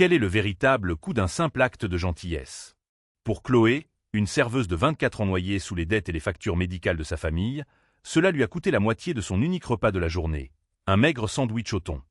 Quel est le véritable coût d'un simple acte de gentillesse? Pour Chloé, une serveuse de 24 ans noyée sous les dettes et les factures médicales de sa famille, cela lui a coûté la moitié de son unique repas de la journée, un maigre sandwich au thon.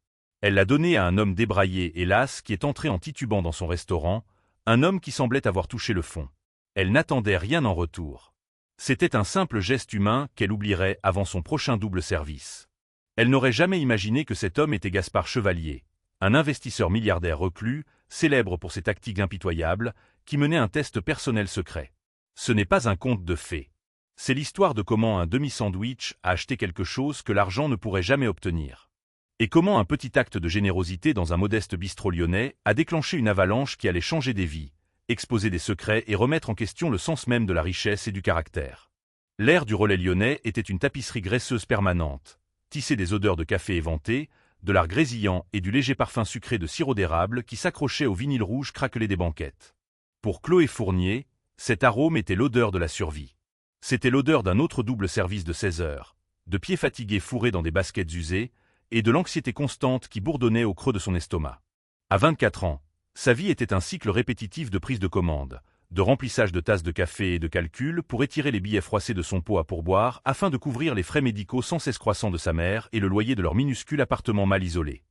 Elle l'a donné à un homme débraillé et las qui est entré en titubant dans son restaurant, un homme qui semblait avoir touché le fond. Elle n'attendait rien en retour. C'était un simple geste humain qu'elle oublierait avant son prochain double service. Elle n'aurait jamais imaginé que cet homme était Gaspard Chevalier, un investisseur milliardaire reclus, célèbre pour ses tactiques impitoyables, qui menait un test personnel secret. Ce n'est pas un conte de fées. C'est l'histoire de comment un demi-sandwich a acheté quelque chose que l'argent ne pourrait jamais obtenir. Et comment un petit acte de générosité dans un modeste bistrot lyonnais a déclenché une avalanche qui allait changer des vies, exposer des secrets et remettre en question le sens même de la richesse et du caractère. L'air du relais lyonnais était une tapisserie graisseuse permanente, tissée des odeurs de café éventé, de l'art grésillant et du léger parfum sucré de sirop d'érable qui s'accrochait au vinyle rouge craquelé des banquettes. Pour Chloé Fournier, cet arôme était l'odeur de la survie. C'était l'odeur d'un autre double service de 16 heures, de pieds fatigués fourrés dans des baskets usées, et de l'anxiété constante qui bourdonnait au creux de son estomac. À 24 ans, sa vie était un cycle répétitif de prise de commande, de remplissage de tasses de café et de calcul pour étirer les billets froissés de son pot à pourboire afin de couvrir les frais médicaux sans cesse croissants de sa mère et le loyer de leur minuscule appartement mal isolé.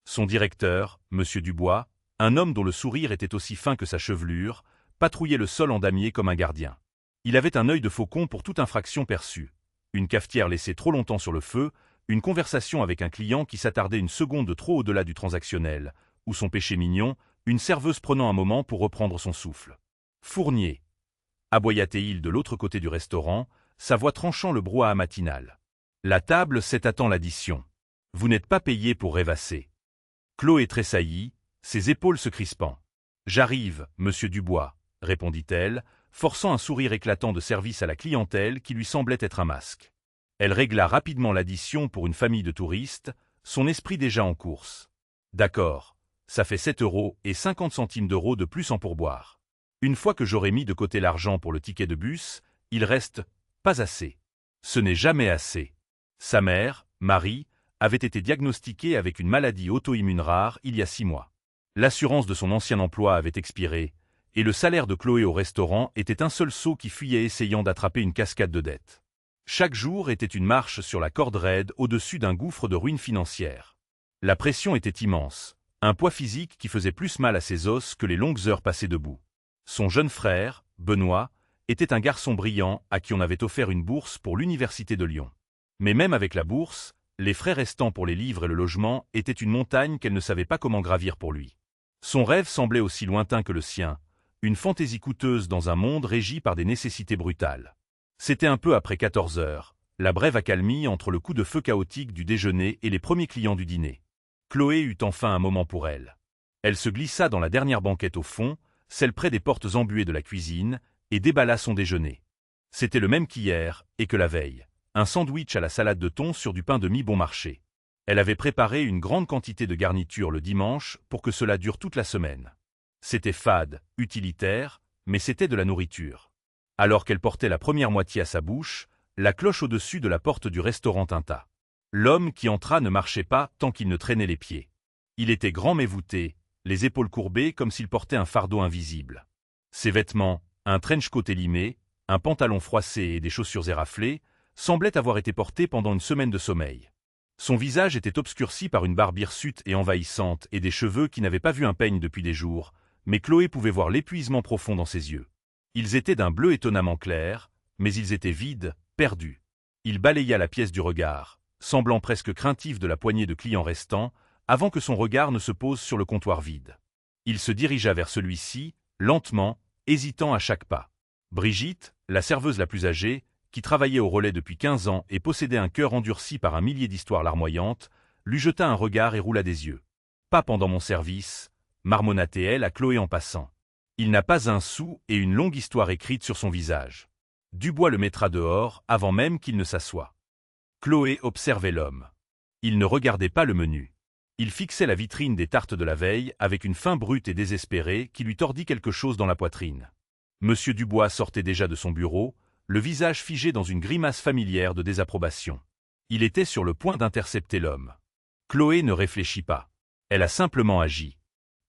Son directeur, M. Dubois, un homme dont le sourire était aussi fin que sa chevelure, patrouillait le sol en damier comme un gardien. Il avait un œil de faucon pour toute infraction perçue. Une cafetière laissée trop longtemps sur le feu, une conversation avec un client qui s'attardait une seconde de trop au-delà du transactionnel, ou son péché mignon, une serveuse prenant un moment pour reprendre son souffle. Fournier, aboya-t-il de l'autre côté du restaurant, sa voix tranchant le brouhaha matinal. La table sait attend l'addition. Vous n'êtes pas payé pour rêvasser. Chloé tressaillit, ses épaules se crispant. J'arrive, monsieur Dubois, répondit-elle, forçant un sourire éclatant de service à la clientèle qui lui semblait être un masque. Elle régla rapidement l'addition pour une famille de touristes, son esprit déjà en course. D'accord, ça fait 7,50 € de plus en pourboire. Une fois que j'aurai mis de côté l'argent pour le ticket de bus, il reste pas assez. Ce n'est jamais assez. Sa mère, Marie, avait été diagnostiquée avec une maladie auto-immune rare il y a 6 mois. L'assurance de son ancien emploi avait expiré, et le salaire de Chloé au restaurant était un seul seau qui fuyait essayant d'attraper une cascade de dettes. Chaque jour était une marche sur la corde raide au-dessus d'un gouffre de ruines financières. La pression était immense, un poids physique qui faisait plus mal à ses os que les longues heures passées debout. Son jeune frère, Benoît, était un garçon brillant à qui on avait offert une bourse pour l'université de Lyon. Mais même avec la bourse, les frais restants pour les livres et le logement étaient une montagne qu'elle ne savait pas comment gravir pour lui. Son rêve semblait aussi lointain que le sien, une fantaisie coûteuse dans un monde régi par des nécessités brutales. C'était un peu après 14 heures, la brève accalmie entre le coup de feu chaotique du déjeuner et les premiers clients du dîner. Chloé eut enfin un moment pour elle. Elle se glissa dans la dernière banquette au fond, celle près des portes embuées de la cuisine, et déballa son déjeuner. C'était le même qu'hier, et que la veille, un sandwich à la salade de thon sur du pain de mie bon marché. Elle avait préparé une grande quantité de garniture le dimanche pour que cela dure toute la semaine. C'était fade, utilitaire, mais c'était de la nourriture. Alors qu'elle portait la première moitié à sa bouche, la cloche au-dessus de la porte du restaurant tinta. L'homme qui entra ne marchait pas tant qu'il ne traînait les pieds. Il était grand mais voûté, les épaules courbées comme s'il portait un fardeau invisible. Ses vêtements, un trench-coat élimé, un pantalon froissé et des chaussures éraflées, semblaient avoir été portés pendant une semaine de sommeil. Son visage était obscurci par une barbe hirsute et envahissante et des cheveux qui n'avaient pas vu un peigne depuis des jours, mais Chloé pouvait voir l'épuisement profond dans ses yeux. Ils étaient d'un bleu étonnamment clair, mais ils étaient vides, perdus. Il balaya la pièce du regard, semblant presque craintif de la poignée de clients restants, avant que son regard ne se pose sur le comptoir vide. Il se dirigea vers celui-ci, lentement, hésitant à chaque pas. Brigitte, la serveuse la plus âgée, qui travaillait au relais depuis 15 ans et possédait un cœur endurci par un millier d'histoires larmoyantes, lui jeta un regard et roula des yeux. « Pas pendant mon service », marmonna-t-elle à Chloé en passant. Il n'a pas un sou et une longue histoire écrite sur son visage. Dubois le mettra dehors avant même qu'il ne s'assoie. Chloé observait l'homme. Il ne regardait pas le menu. Il fixait la vitrine des tartes de la veille avec une faim brute et désespérée qui lui tordit quelque chose dans la poitrine. Monsieur Dubois sortait déjà de son bureau, le visage figé dans une grimace familière de désapprobation. Il était sur le point d'intercepter l'homme. Chloé ne réfléchit pas. Elle a simplement agi.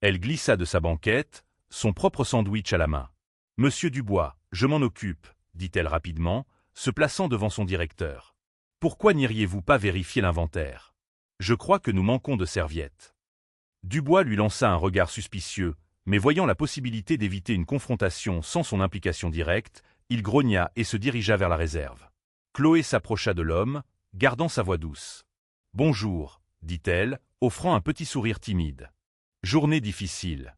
Elle glissa de sa banquette, son propre sandwich à la main. « Monsieur Dubois, je m'en occupe, » dit-elle rapidement, se plaçant devant son directeur. « Pourquoi n'iriez-vous pas vérifier l'inventaire? Je crois que nous manquons de serviettes. » Dubois lui lança un regard suspicieux, mais voyant la possibilité d'éviter une confrontation sans son implication directe, il grogna et se dirigea vers la réserve. Chloé s'approcha de l'homme, gardant sa voix douce. « Bonjour, » dit-elle, offrant un petit sourire timide. « Journée difficile. »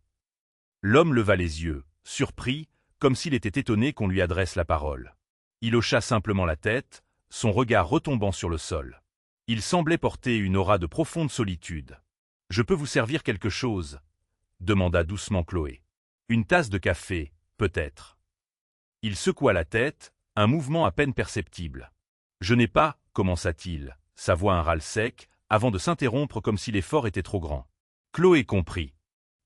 L'homme leva les yeux, surpris, comme s'il était étonné qu'on lui adresse la parole. Il hocha simplement la tête, son regard retombant sur le sol. Il semblait porter une aura de profonde solitude. « Je peux vous servir quelque chose ?» demanda doucement Chloé. « Une tasse de café, peut-être. » Il secoua la tête, un mouvement à peine perceptible. « Je n'ai pas, » commença-t-il, sa voix un râle sec, avant de s'interrompre comme si l'effort était trop grand. Chloé comprit.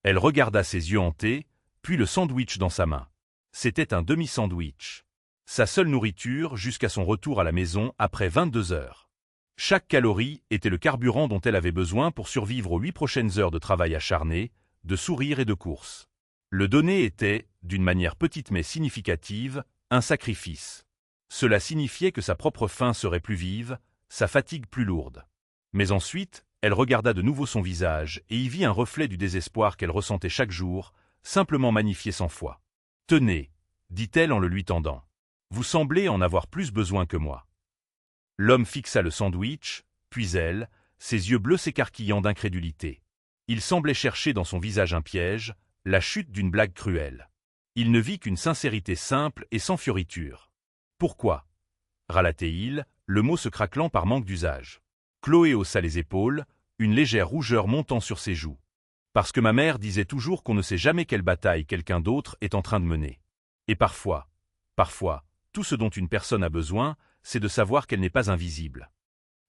Elle regarda ses yeux hantés, puis le sandwich dans sa main. C'était un demi-sandwich. Sa seule nourriture jusqu'à son retour à la maison après 22 heures. Chaque calorie était le carburant dont elle avait besoin pour survivre aux 8 prochaines heures de travail acharné, de sourires et de courses. Le donner était, d'une manière petite mais significative, un sacrifice. Cela signifiait que sa propre faim serait plus vive, sa fatigue plus lourde. Mais ensuite, elle regarda de nouveau son visage et y vit un reflet du désespoir qu'elle ressentait chaque jour, simplement magnifié 100 fois. « Tenez, » dit-elle en le lui tendant. « Vous semblez en avoir plus besoin que moi. » L'homme fixa le sandwich, puis elle, ses yeux bleus s'écarquillant d'incrédulité. Il semblait chercher dans son visage un piège, la chute d'une blague cruelle. Il ne vit qu'une sincérité simple et sans fioriture. « Pourquoi » râla-t-il, le mot se craquelant par manque d'usage. Chloé haussa les épaules, une légère rougeur montant sur ses joues. « Parce que ma mère disait toujours qu'on ne sait jamais quelle bataille quelqu'un d'autre est en train de mener. Et parfois, tout ce dont une personne a besoin, c'est de savoir qu'elle n'est pas invisible. »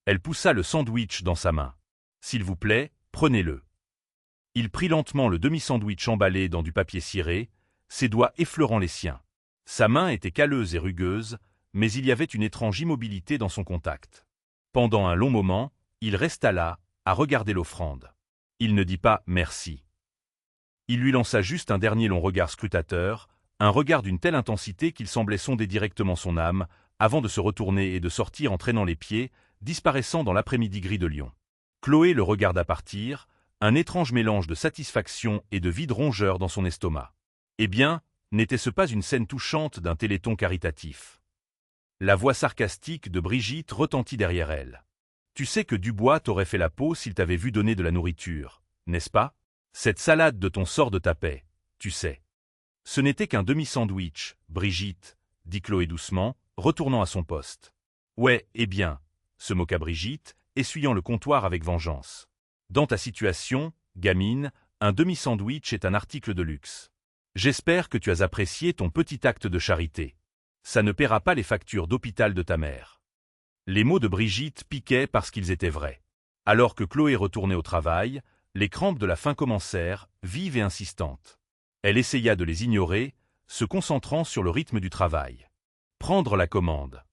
Elle poussa le sandwich dans sa main. « S'il vous plaît, prenez-le. » Il prit lentement le demi-sandwich emballé dans du papier ciré, ses doigts effleurant les siens. Sa main était calleuse et rugueuse, mais il y avait une étrange immobilité dans son contact. Pendant un long moment, il resta là, à regarder l'offrande. Il ne dit pas « merci ». Il lui lança juste un dernier long regard scrutateur, un regard d'une telle intensité qu'il semblait sonder directement son âme, avant de se retourner et de sortir en traînant les pieds, disparaissant dans l'après-midi gris de Lyon. Chloé le regarda partir, un étrange mélange de satisfaction et de vide rongeur dans son estomac. Eh bien, n'était-ce pas une scène touchante d'un téléthon caritatif? La voix sarcastique de Brigitte retentit derrière elle. « Tu sais que Dubois t'aurait fait la peau s'il t'avait vu donner de la nourriture, n'est-ce pas? Cette salade de ton sort de tapet, tu sais. » « Ce n'était qu'un demi-sandwich, Brigitte, » dit Chloé doucement, retournant à son poste. « Ouais, eh bien, » se moqua Brigitte, essuyant le comptoir avec vengeance. « Dans ta situation, gamine, un demi-sandwich est un article de luxe. J'espère que tu as apprécié ton petit acte de charité. Ça ne paiera pas les factures d'hôpital de ta mère. » Les mots de Brigitte piquaient parce qu'ils étaient vrais. Alors que Chloé retournait au travail, les crampes de la faim commencèrent, vives et insistantes. Elle essaya de les ignorer, se concentrant sur le rythme du travail. Prendre la commande.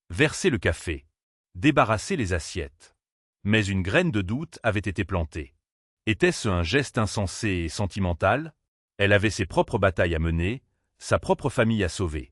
Verser le café. Débarrasser les assiettes. Mais une graine de doute avait été plantée. Était-ce un geste insensé et sentimental? Elle avait ses propres batailles à mener, sa propre famille à sauver.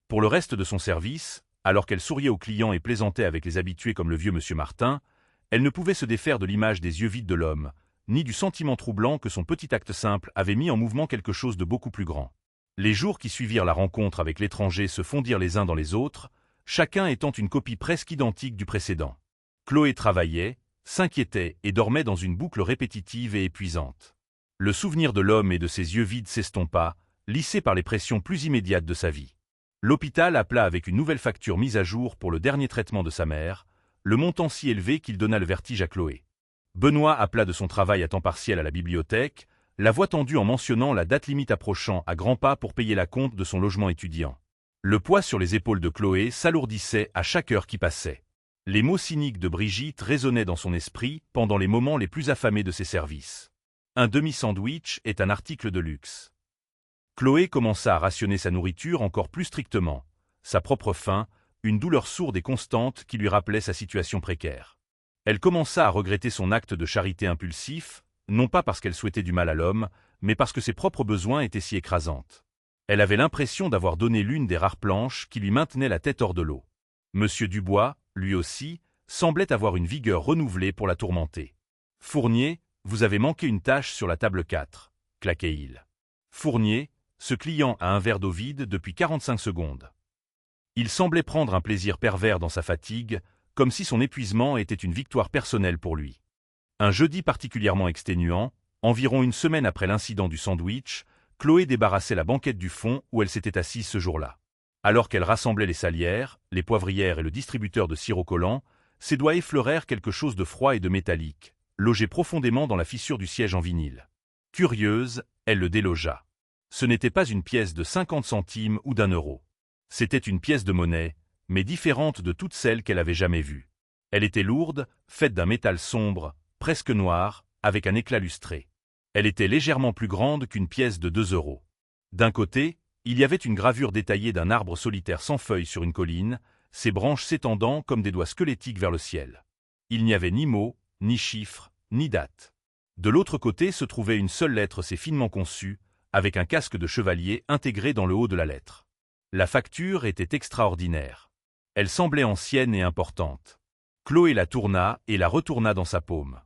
Pour le reste de son service, alors qu'elle souriait aux clients et plaisantait avec les habitués comme le vieux monsieur Martin, elle ne pouvait se défaire de l'image des yeux vides de l'homme, ni du sentiment troublant que son petit acte simple avait mis en mouvement quelque chose de beaucoup plus grand. Les jours qui suivirent la rencontre avec l'étranger se fondirent les uns dans les autres, chacun étant une copie presque identique du précédent. Chloé travaillait, s'inquiétait et dormait dans une boucle répétitive et épuisante. Le souvenir de l'homme et de ses yeux vides s'estompa, lissé par les pressions plus immédiates de sa vie. L'hôpital appela avec une nouvelle facture mise à jour pour le dernier traitement de sa mère, le montant si élevé qu'il donna le vertige à Chloé. Benoît appela de son travail à temps partiel à la bibliothèque, la voix tendue en mentionnant la date limite approchant à grands pas pour payer la compte de son logement étudiant. Le poids sur les épaules de Chloé s'alourdissait à chaque heure qui passait. Les mots cyniques de Brigitte résonnaient dans son esprit pendant les moments les plus affamés de ses services. Un demi-sandwich est un article de luxe. Chloé commença à rationner sa nourriture encore plus strictement, sa propre faim, une douleur sourde et constante qui lui rappelait sa situation précaire. Elle commença à regretter son acte de charité impulsif, non pas parce qu'elle souhaitait du mal à l'homme, mais parce que ses propres besoins étaient si écrasantes. Elle avait l'impression d'avoir donné l'une des rares planches qui lui maintenaient la tête hors de l'eau. Monsieur Dubois, lui aussi, semblait avoir une vigueur renouvelée pour la tourmenter. « Fournier, vous avez manqué une tâche sur la table 4, claquait-il. Fournier, ce client a un verre d'eau vide depuis 45 secondes. Il semblait prendre un plaisir pervers dans sa fatigue, comme si son épuisement était une victoire personnelle pour lui. Un jeudi particulièrement exténuant, environ une semaine après l'incident du sandwich, Chloé débarrassait la banquette du fond où elle s'était assise ce jour-là. Alors qu'elle rassemblait les salières, les poivrières et le distributeur de sirop collant, ses doigts effleurèrent quelque chose de froid et de métallique, logé profondément dans la fissure du siège en vinyle. Curieuse, elle le délogea. Ce n'était pas une pièce de 50 centimes ou d'1 euro. C'était une pièce de monnaie, mais différente de toutes celles qu'elle avait jamais vues. Elle était lourde, faite d'un métal sombre, presque noir, avec un éclat lustré. Elle était légèrement plus grande qu'une pièce de 2 euros. D'un côté, il y avait une gravure détaillée d'un arbre solitaire sans feuilles sur une colline, ses branches s'étendant comme des doigts squelettiques vers le ciel. Il n'y avait ni mots, ni chiffres, ni date. De l'autre côté se trouvait une seule lettre assez finement conçue, avec un casque de chevalier intégré dans le haut de la lettre. La facture était extraordinaire. Elle semblait ancienne et importante. Chloé la tourna et la retourna dans sa paume.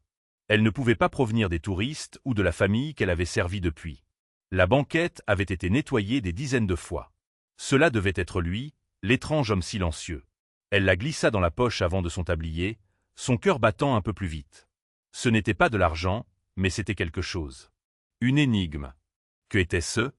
Elle ne pouvait pas provenir des touristes ou de la famille qu'elle avait servie depuis. La banquette avait été nettoyée des dizaines de fois. Cela devait être lui, l'étrange homme silencieux. Elle la glissa dans la poche avant de son tablier, son cœur battant un peu plus vite. Ce n'était pas de l'argent, mais c'était quelque chose. Une énigme. Que était-ce?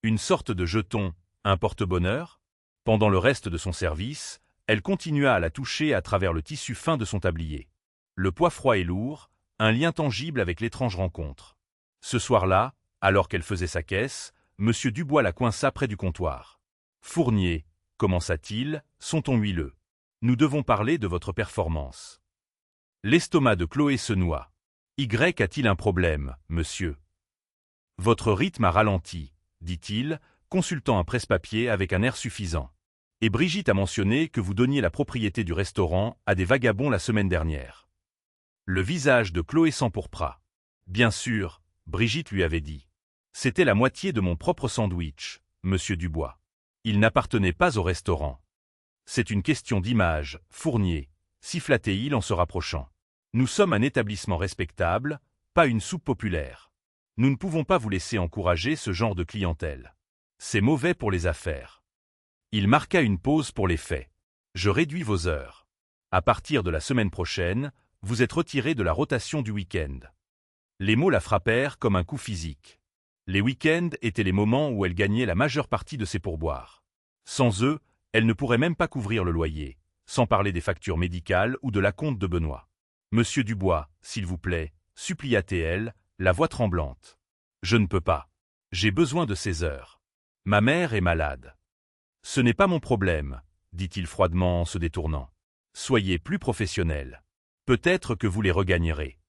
Une sorte de jeton, un porte-bonheur? Pendant le reste de son service, elle continua à la toucher à travers le tissu fin de son tablier. Le poids froid et lourd, un lien tangible avec l'étrange rencontre. Ce soir-là, alors qu'elle faisait sa caisse, Monsieur Dubois la coinça près du comptoir. « Fournier, commença-t-il, son ton huileux. Nous devons parler de votre performance. » L'estomac de Chloé se noua. « Y a-t-il un problème, monsieur? » « Votre rythme a ralenti, dit-il, consultant un presse-papier avec un air suffisant. Et Brigitte a mentionné que vous donniez la propriété du restaurant à des vagabonds la semaine dernière. » Le visage de Chloé s'empourpra. Bien sûr, Brigitte lui avait dit. C'était la moitié de mon propre sandwich, monsieur Dubois. Il n'appartenait pas au restaurant. C'est une question d'image, Fournier, siffla-t-il en se rapprochant. Nous sommes un établissement respectable, pas une soupe populaire. Nous ne pouvons pas vous laisser encourager ce genre de clientèle. C'est mauvais pour les affaires. Il marqua une pause pour les faits. Je réduis vos heures. À partir de la semaine prochaine, vous êtes retiré de la rotation du week-end. Les mots la frappèrent comme un coup physique. Les week-ends étaient les moments où elle gagnait la majeure partie de ses pourboires. Sans eux, elle ne pourrait même pas couvrir le loyer, sans parler des factures médicales ou de l'acompte de Benoît. Monsieur Dubois, s'il vous plaît, supplia-t-elle, la voix tremblante. Je ne peux pas. J'ai besoin de ces heures. Ma mère est malade. Ce n'est pas mon problème, dit-il froidement en se détournant. Soyez plus professionnel. Peut-être que vous les regagnerez.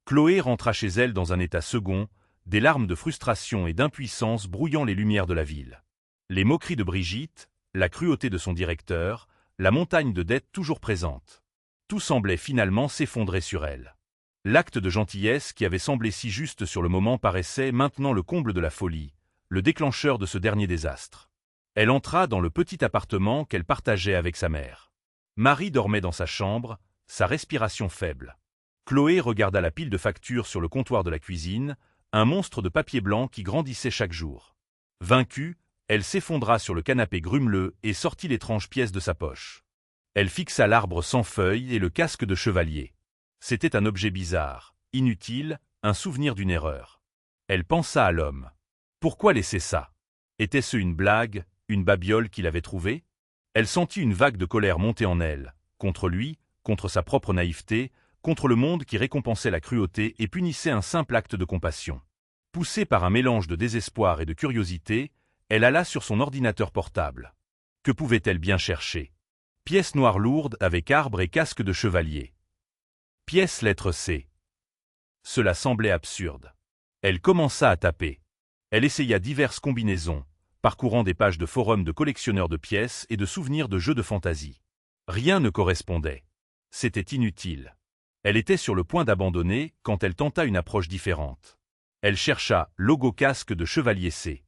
Chloé rentra chez elle dans un état second, des larmes de frustration et d'impuissance brouillant les lumières de la ville. Les moqueries de Brigitte, la cruauté de son directeur, la montagne de dettes toujours présente. Tout semblait finalement s'effondrer sur elle. L'acte de gentillesse qui avait semblé si juste sur le moment paraissait maintenant le comble de la folie, le déclencheur de ce dernier désastre. Elle entra dans le petit appartement qu'elle partageait avec sa mère. Marie dormait dans sa chambre, sa respiration faible. Chloé regarda la pile de factures sur le comptoir de la cuisine, un monstre de papier blanc qui grandissait chaque jour. Vaincue, elle s'effondra sur le canapé grumeleux et sortit l'étrange pièce de sa poche. Elle fixa l'arbre sans feuilles et le casque de chevalier. C'était un objet bizarre, inutile, un souvenir d'une erreur. Elle pensa à l'homme. Pourquoi laisser ça? Était-ce une blague, une babiole qu'il avait trouvée? Elle sentit une vague de colère monter en elle, contre lui, contre sa propre naïveté, contre le monde qui récompensait la cruauté et punissait un simple acte de compassion. Poussée par un mélange de désespoir et de curiosité, elle alla sur son ordinateur portable. Que pouvait-elle bien chercher? Pièce noire lourde avec arbre et casque de chevalier. Pièce lettre C. Cela semblait absurde. Elle commença à taper. Elle essaya diverses combinaisons, parcourant des pages de forums de collectionneurs de pièces et de souvenirs de jeux de fantaisie. Rien ne correspondait. C'était inutile. Elle était sur le point d'abandonner quand elle tenta une approche différente. Elle chercha logo casque de chevalier C.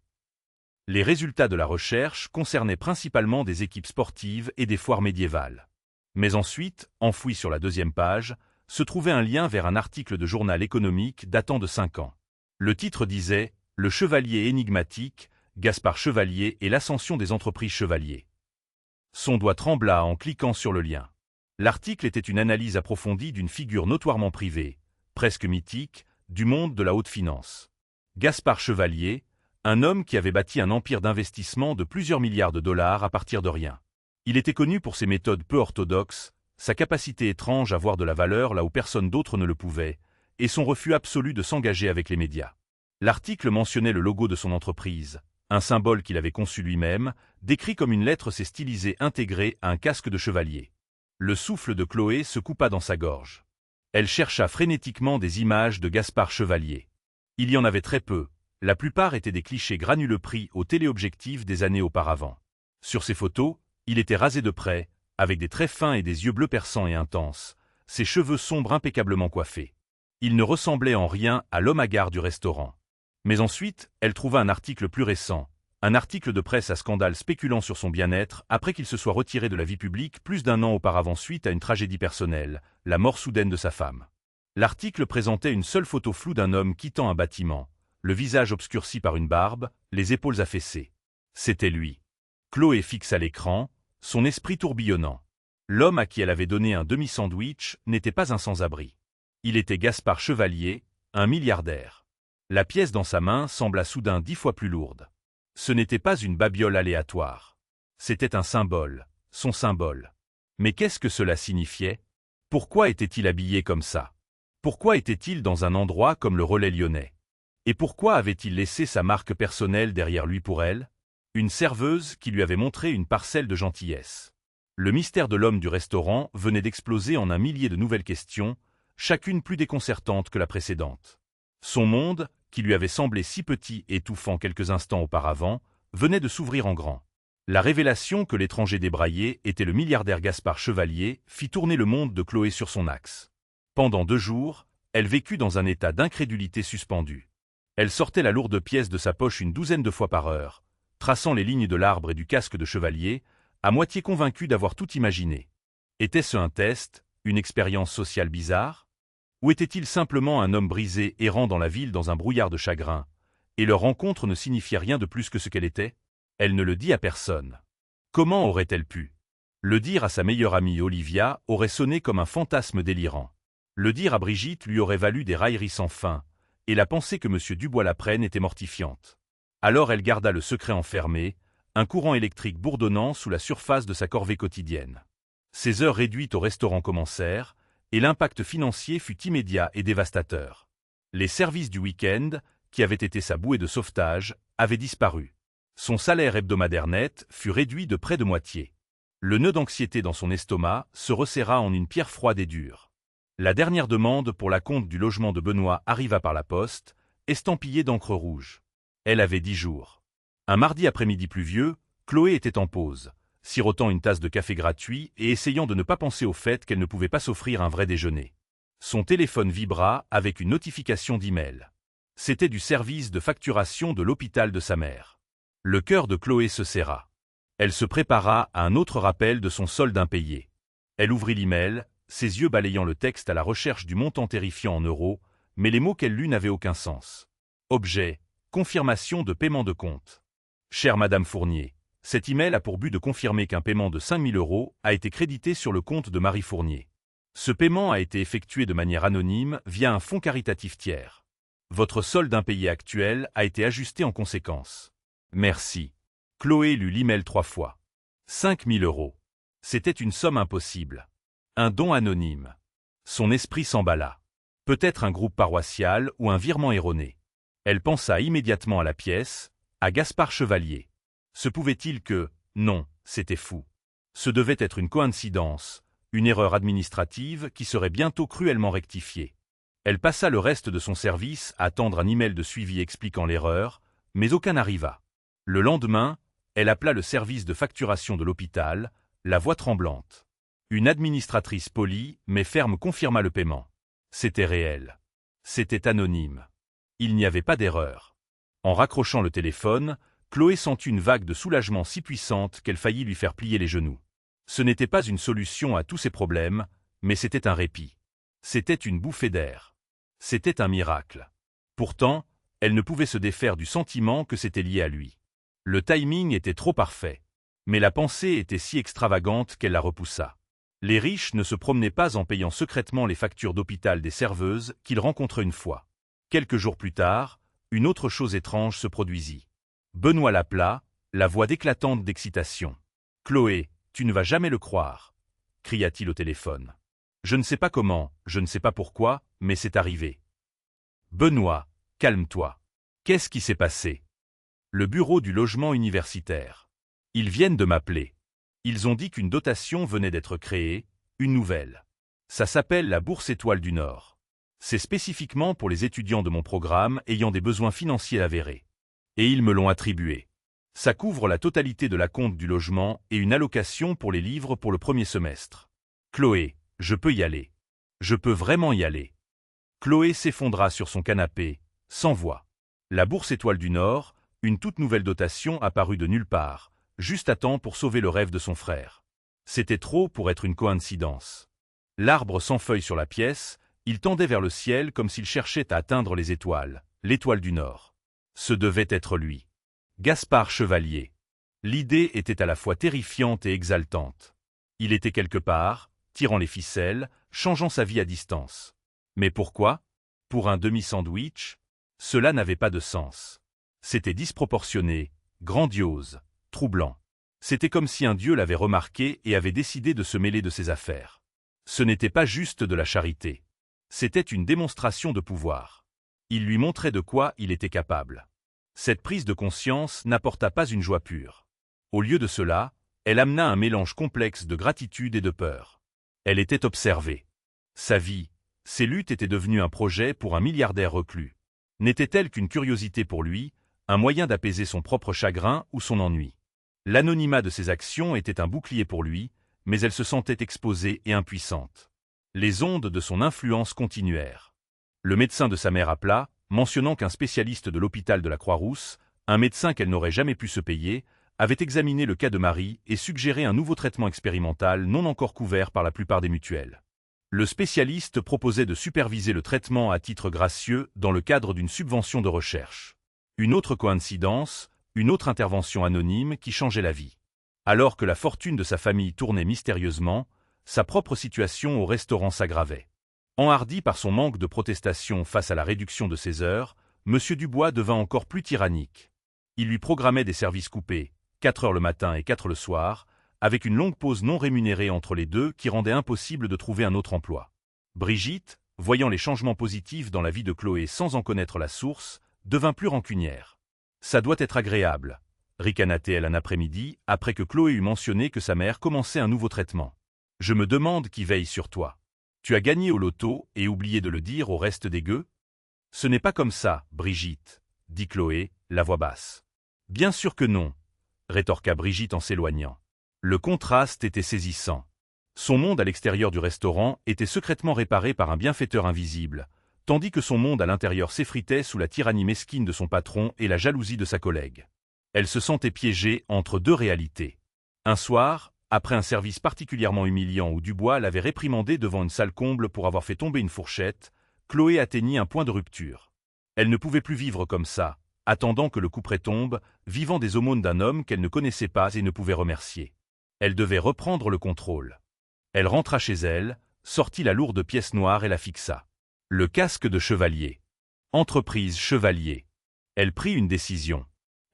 Les résultats de la recherche concernaient principalement des équipes sportives et des foires médiévales. Mais ensuite, enfoui sur la deuxième page, se trouvait un lien vers un article de journal économique datant de 5 ans. Le titre disait « Le chevalier énigmatique, Gaspard Chevalier et l'ascension des entreprises chevaliers ». Son doigt trembla en cliquant sur le lien. L'article était une analyse approfondie d'une figure notoirement privée, presque mythique, du monde de la haute finance. Gaspard Chevalier, un homme qui avait bâti un empire d'investissement de plusieurs milliards de dollars à partir de rien. Il était connu pour ses méthodes peu orthodoxes, sa capacité étrange à voir de la valeur là où personne d'autre ne le pouvait, et son refus absolu de s'engager avec les médias. L'article mentionnait le logo de son entreprise, un symbole qu'il avait conçu lui-même, décrit comme une lettre s'est stylisée intégrée à un casque de chevalier. Le souffle de Chloé se coupa dans sa gorge. Elle chercha frénétiquement des images de Gaspard Chevalier. Il y en avait très peu, la plupart étaient des clichés granuleux pris au téléobjectif des années auparavant. Sur ces photos, il était rasé de près, avec des traits fins et des yeux bleus perçants et intenses, ses cheveux sombres impeccablement coiffés. Il ne ressemblait en rien à l'homme hagard du restaurant. Mais ensuite, elle trouva un article plus récent, un article de presse à scandale spéculant sur son bien-être après qu'il se soit retiré de la vie publique plus d'1 an auparavant suite à une tragédie personnelle, la mort soudaine de sa femme. L'article présentait une seule photo floue d'un homme quittant un bâtiment, le visage obscurci par une barbe, les épaules affaissées. C'était lui. Chloé fixa l'écran, son esprit tourbillonnant. L'homme à qui elle avait donné un demi-sandwich n'était pas un sans-abri. Il était Gaspard Chevalier, un milliardaire. La pièce dans sa main sembla soudain 10 fois plus lourde. Ce n'était pas une babiole aléatoire. C'était un symbole, son symbole. Mais qu'est-ce que cela signifiait? Pourquoi était-il habillé comme ça? Pourquoi était-il dans un endroit comme le Relais lyonnais? Et pourquoi avait-il laissé sa marque personnelle derrière lui pour elle? Une serveuse qui lui avait montré une parcelle de gentillesse. Le mystère de l'homme du restaurant venait d'exploser en un millier de nouvelles questions, chacune plus déconcertante que la précédente. Son monde, qui lui avait semblé si petit et étouffant quelques instants auparavant, venait de s'ouvrir en grand. La révélation que l'étranger débraillé était le milliardaire Gaspard Chevalier fit tourner le monde de Chloé sur son axe. Pendant 2 jours, elle vécut dans un état d'incrédulité suspendue. Elle sortait la lourde pièce de sa poche une douzaine de fois par heure, traçant les lignes de l'arbre et du casque de chevalier, à moitié convaincue d'avoir tout imaginé. Était-ce un test, une expérience sociale bizarre? Ou était-il simplement un homme brisé errant dans la ville dans un brouillard de chagrin, et leur rencontre ne signifiait rien de plus que ce qu'elle était? Elle ne le dit à personne. Comment aurait-elle pu? Le dire à sa meilleure amie Olivia aurait sonné comme un fantasme délirant. Le dire à Brigitte lui aurait valu des railleries sans fin, et la pensée que M. Dubois-Laprenne était mortifiante. Alors elle garda le secret enfermé, un courant électrique bourdonnant sous la surface de sa corvée quotidienne. Ses heures réduites au restaurant commencèrent, et l'impact financier fut immédiat et dévastateur. Les services du week-end, qui avaient été sa bouée de sauvetage, avaient disparu. Son salaire hebdomadaire net fut réduit de près de moitié. Le nœud d'anxiété dans son estomac se resserra en une pierre froide et dure. La dernière demande pour l'acompte du logement de Benoît arriva par la poste, estampillée d'encre rouge. Elle avait 10 jours. Un mardi après-midi pluvieux, Chloé était en pause, sirotant une tasse de café gratuit et essayant de ne pas penser au fait qu'elle ne pouvait pas s'offrir un vrai déjeuner. Son téléphone vibra avec une notification d'email. C'était du service de facturation de l'hôpital de sa mère. Le cœur de Chloé se serra. Elle se prépara à un autre rappel de son solde impayé. Elle ouvrit l'email, ses yeux balayant le texte à la recherche du montant terrifiant en euros, mais les mots qu'elle lut n'avaient aucun sens. Objet, confirmation de paiement de compte. Chère Madame Fournier, cet email a pour but de confirmer qu'un paiement de 5 000 € a été crédité sur le compte de Marie Fournier. Ce paiement a été effectué de manière anonyme via un fonds caritatif tiers. Votre solde impayé actuel a été ajusté en conséquence. Merci. Chloé lut l'email 3 fois. 5 000 €. C'était une somme impossible. Un don anonyme. Son esprit s'emballa. Peut-être un groupe paroissial ou un virement erroné. Elle pensa immédiatement à la pièce, à Gaspard Chevalier. Se pouvait-il que... Non, c'était fou. Ce devait être une coïncidence, une erreur administrative qui serait bientôt cruellement rectifiée. Elle passa le reste de son service à attendre un email de suivi expliquant l'erreur, mais aucun n'arriva. Le lendemain, elle appela le service de facturation de l'hôpital, la voix tremblante. Une administratrice polie mais ferme confirma le paiement. C'était réel. C'était anonyme. Il n'y avait pas d'erreur. En raccrochant le téléphone, Chloé sentit une vague de soulagement si puissante qu'elle faillit lui faire plier les genoux. Ce n'était pas une solution à tous ses problèmes, mais c'était un répit. C'était une bouffée d'air. C'était un miracle. Pourtant, elle ne pouvait se défaire du sentiment que c'était lié à lui. Le timing était trop parfait. Mais la pensée était si extravagante qu'elle la repoussa. Les riches ne se promenaient pas en payant secrètement les factures d'hôpital des serveuses qu'ils rencontraient une fois. Quelques jours plus tard, une autre chose étrange se produisit. Benoît l'appela, la voix éclatante d'excitation. « Chloé, tu ne vas jamais le croire !» cria-t-il au téléphone. « Je ne sais pas comment, je ne sais pas pourquoi, mais c'est arrivé. »« Benoît, calme-toi. Qu'est-ce qui s'est passé ?» Le bureau du logement universitaire. « Ils viennent de m'appeler. Ils ont dit qu'une dotation venait d'être créée, une nouvelle. Ça s'appelle la Bourse Étoile du Nord. C'est spécifiquement pour les étudiants de mon programme ayant des besoins financiers avérés. Et ils me l'ont attribué. Ça couvre la totalité de la compte du logement et une allocation pour les livres pour le premier semestre. Chloé, je peux y aller. Je peux vraiment y aller. » Chloé s'effondra sur son canapé, sans voix. La Bourse Étoile du Nord, une toute nouvelle dotation apparue de nulle part, juste à temps pour sauver le rêve de son frère. C'était trop pour être une coïncidence. L'arbre sans feuilles sur la pièce, il tendait vers le ciel comme s'il cherchait à atteindre les étoiles, l'étoile du Nord. Ce devait être lui. Gaspard Chevalier. L'idée était à la fois terrifiante et exaltante. Il était quelque part, tirant les ficelles, changeant sa vie à distance. Mais pourquoi? Pour un demi-sandwich? Cela n'avait pas de sens. C'était disproportionné, grandiose, troublant. C'était comme si un dieu l'avait remarqué et avait décidé de se mêler de ses affaires. Ce n'était pas juste de la charité. C'était une démonstration de pouvoir. Il lui montrait de quoi il était capable. Cette prise de conscience n'apporta pas une joie pure. Au lieu de cela, elle amena un mélange complexe de gratitude et de peur. Elle était observée. Sa vie, ses luttes étaient devenues un projet pour un milliardaire reclus. N'était-elle qu'une curiosité pour lui, un moyen d'apaiser son propre chagrin ou son ennui? L'anonymat de ses actions était un bouclier pour lui, mais elle se sentait exposée et impuissante. Les ondes de son influence continuèrent. Le médecin de sa mère appela, mentionnant qu'un spécialiste de l'hôpital de la Croix-Rousse, un médecin qu'elle n'aurait jamais pu se payer, avait examiné le cas de Marie et suggéré un nouveau traitement expérimental non encore couvert par la plupart des mutuelles. Le spécialiste proposait de superviser le traitement à titre gracieux dans le cadre d'une subvention de recherche. Une autre coïncidence, une autre intervention anonyme qui changeait la vie. Alors que la fortune de sa famille tournait mystérieusement, sa propre situation au restaurant s'aggravait. Enhardi par son manque de protestation face à la réduction de ses heures, M. Dubois devint encore plus tyrannique. Il lui programmait des services coupés, 4 heures le matin et 4 le soir, avec une longue pause non rémunérée entre les deux qui rendait impossible de trouver un autre emploi. Brigitte, voyant les changements positifs dans la vie de Chloé sans en connaître la source, devint plus rancunière. « Ça doit être agréable », ricana-t-elle un après-midi, après que Chloé eut mentionné que sa mère commençait un nouveau traitement. « Je me demande qui veille sur toi. Tu as gagné au loto et oublié de le dire au reste des gueux ?»« Ce n'est pas comme ça, Brigitte, » dit Chloé, la voix basse. « Bien sûr que non, » rétorqua Brigitte en s'éloignant. Le contraste était saisissant. Son monde à l'extérieur du restaurant était secrètement réparé par un bienfaiteur invisible, tandis que son monde à l'intérieur s'effritait sous la tyrannie mesquine de son patron et la jalousie de sa collègue. Elle se sentait piégée entre deux réalités. Un soir, après un service particulièrement humiliant où Dubois l'avait réprimandée devant une salle comble pour avoir fait tomber une fourchette, Chloé atteignit un point de rupture. Elle ne pouvait plus vivre comme ça, attendant que le couperet tombe, vivant des aumônes d'un homme qu'elle ne connaissait pas et ne pouvait remercier. Elle devait reprendre le contrôle. Elle rentra chez elle, sortit la lourde pièce noire et la fixa. Le casque de chevalier. Entreprise Chevalier. Elle prit une décision.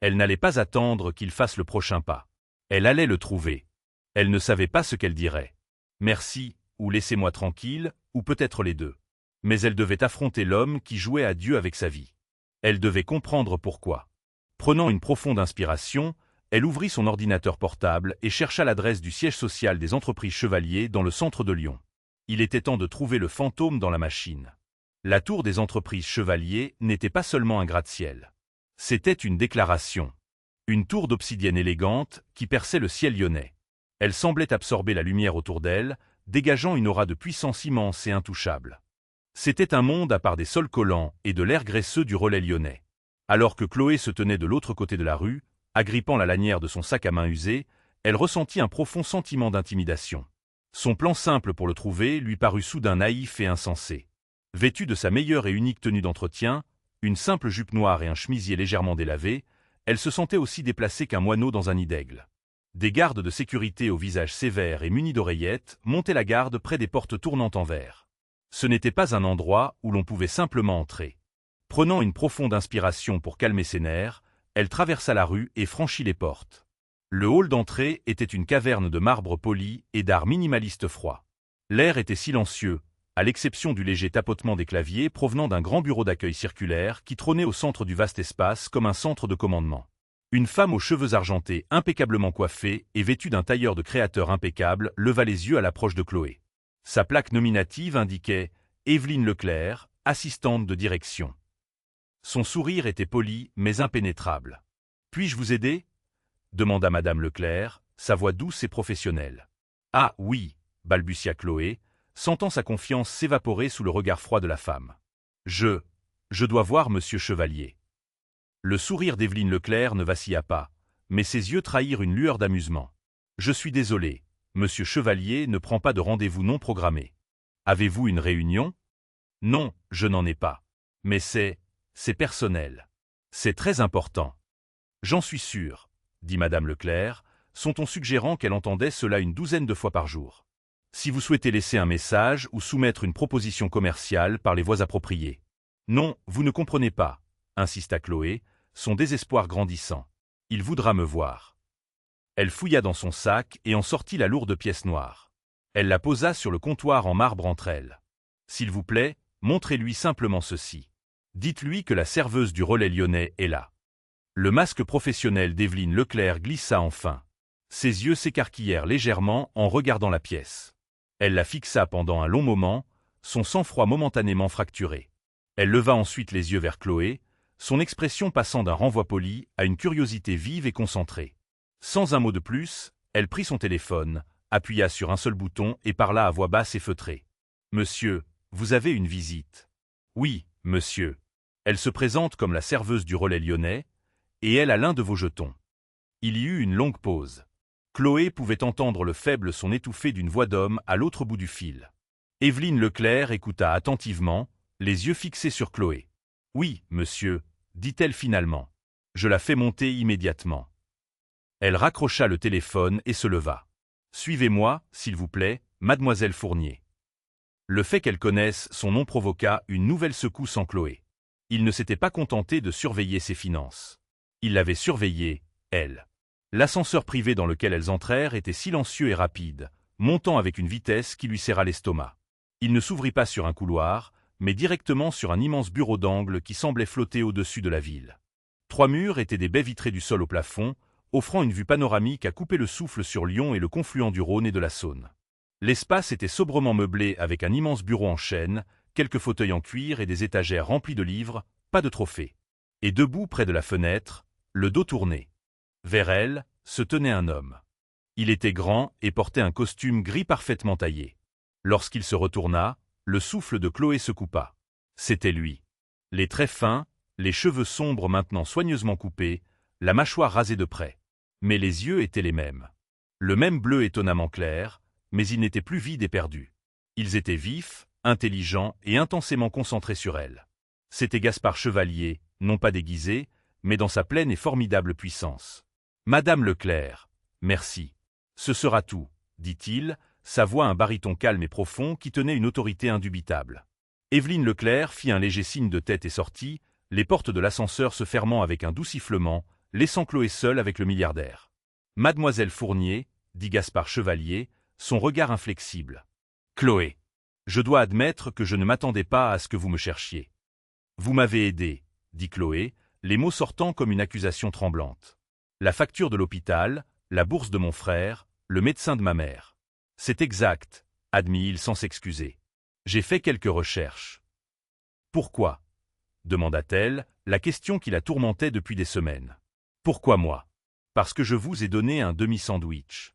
Elle n'allait pas attendre qu'il fasse le prochain pas. Elle allait le trouver. Elle ne savait pas ce qu'elle dirait. Merci, ou laissez-moi tranquille, ou peut-être les deux. Mais elle devait affronter l'homme qui jouait à Dieu avec sa vie. Elle devait comprendre pourquoi. Prenant une profonde inspiration, elle ouvrit son ordinateur portable et chercha l'adresse du siège social des entreprises Chevalier dans le centre de Lyon. Il était temps de trouver le fantôme dans la machine. La tour des entreprises Chevalier n'était pas seulement un gratte-ciel. C'était une déclaration. Une tour d'obsidienne élégante qui perçait le ciel lyonnais. Elle semblait absorber la lumière autour d'elle, dégageant une aura de puissance immense et intouchable. C'était un monde à part des sols collants et de l'air graisseux du relais lyonnais. Alors que Chloé se tenait de l'autre côté de la rue, agrippant la lanière de son sac à main usé, elle ressentit un profond sentiment d'intimidation. Son plan simple pour le trouver lui parut soudain naïf et insensé. Vêtue de sa meilleure et unique tenue d'entretien, une simple jupe noire et un chemisier légèrement délavé, elle se sentait aussi déplacée qu'un moineau dans un nid d'aigle. Des gardes de sécurité au visage sévère et munis d'oreillettes montaient la garde près des portes tournantes en verre. Ce n'était pas un endroit où l'on pouvait simplement entrer. Prenant une profonde inspiration pour calmer ses nerfs, elle traversa la rue et franchit les portes. Le hall d'entrée était une caverne de marbre poli et d'art minimaliste froid. L'air était silencieux, à l'exception du léger tapotement des claviers provenant d'un grand bureau d'accueil circulaire qui trônait au centre du vaste espace comme un centre de commandement. Une femme aux cheveux argentés impeccablement coiffée et vêtue d'un tailleur de créateur impeccable leva les yeux à l'approche de Chloé. Sa plaque nominative indiquait « Évelyne Leclerc, assistante de direction ». Son sourire était poli mais impénétrable. « Puis-je vous aider ?» demanda Madame Leclerc, sa voix douce et professionnelle. « Ah oui » balbutia Chloé, sentant sa confiance s'évaporer sous le regard froid de la femme. « Je dois voir Monsieur Chevalier. » Le sourire d'Évelyne Leclerc ne vacilla pas, mais ses yeux trahirent une lueur d'amusement. « Je suis désolé, Monsieur Chevalier ne prend pas de rendez-vous non programmé. Avez-vous une réunion ? » ? « Non, je n'en ai pas. Mais c'est personnel. C'est très important. »« J'en suis sûr, » dit Madame Leclerc, son ton suggérant qu'elle entendait cela une douzaine de fois par jour. « Si vous souhaitez laisser un message ou soumettre une proposition commerciale par les voies appropriées. »« Non, vous ne comprenez pas, » insista Chloé, son désespoir grandissant. « Il voudra me voir. » Elle fouilla dans son sac et en sortit la lourde pièce noire. Elle la posa sur le comptoir en marbre entre elles. « S'il vous plaît, montrez-lui simplement ceci. Dites-lui que la serveuse du relais lyonnais est là. » Le masque professionnel d'Évelyne Leclerc glissa enfin. Ses yeux s'écarquillèrent légèrement en regardant la pièce. Elle la fixa pendant un long moment, son sang-froid momentanément fracturé. Elle leva ensuite les yeux vers Chloé, son expression passant d'un renvoi poli à une curiosité vive et concentrée. Sans un mot de plus, elle prit son téléphone, appuya sur un seul bouton et parla à voix basse et feutrée. « Monsieur, vous avez une visite. »« Oui, monsieur. Elle se présente comme la serveuse du relais lyonnais, et elle a l'un de vos jetons. » Il y eut une longue pause. Chloé pouvait entendre le faible son étouffé d'une voix d'homme à l'autre bout du fil. Éveline Leclerc écouta attentivement, les yeux fixés sur Chloé. « Oui, monsieur, » dit-elle finalement. « Je la fais monter immédiatement. » Elle raccrocha le téléphone et se leva. « Suivez-moi, s'il vous plaît, mademoiselle Fournier. » Le fait qu'elle connaisse son nom provoqua une nouvelle secousse en Chloé. Il ne s'était pas contenté de surveiller ses finances. Il l'avait surveillée, elle. L'ascenseur privé dans lequel elles entrèrent était silencieux et rapide, montant avec une vitesse qui lui serra l'estomac. Il ne s'ouvrit pas sur un couloir, mais directement sur un immense bureau d'angle qui semblait flotter au-dessus de la ville. 3 murs étaient des baies vitrées du sol au plafond, offrant une vue panoramique à couper le souffle sur Lyon et le confluent du Rhône et de la Saône. L'espace était sobrement meublé avec un immense bureau en chêne, quelques fauteuils en cuir et des étagères remplies de livres, pas de trophées. Et debout près de la fenêtre, le dos tourné. Vers elle, se tenait un homme. Il était grand et portait un costume gris parfaitement taillé. Lorsqu'il se retourna, le souffle de Chloé se coupa. C'était lui. Les traits fins, les cheveux sombres maintenant soigneusement coupés, la mâchoire rasée de près. Mais les yeux étaient les mêmes. Le même bleu étonnamment clair, mais ils n'étaient plus vides et perdus. Ils étaient vifs, intelligents et intensément concentrés sur elle. C'était Gaspard Chevalier, non pas déguisé, mais dans sa pleine et formidable puissance. « Madame Leclerc, merci. Ce sera tout, » dit-il, sa voix un baryton calme et profond qui tenait une autorité indubitable. Éveline Leclerc fit un léger signe de tête et sortit, les portes de l'ascenseur se fermant avec un doux sifflement, laissant Chloé seule avec le milliardaire. « Mademoiselle Fournier, » dit Gaspard Chevalier, son regard inflexible. « Chloé, je dois admettre que je ne m'attendais pas à ce que vous me cherchiez. »« Vous m'avez aidé, » dit Chloé, les mots sortant comme une accusation tremblante. « La facture de l'hôpital, la bourse de mon frère, le médecin de ma mère. »« C'est exact, » admit-il sans s'excuser. « J'ai fait quelques recherches. »« Pourquoi ?» demanda-t-elle, la question qui la tourmentait depuis des semaines. « Pourquoi moi ? Parce que je vous ai donné un demi-sandwich. »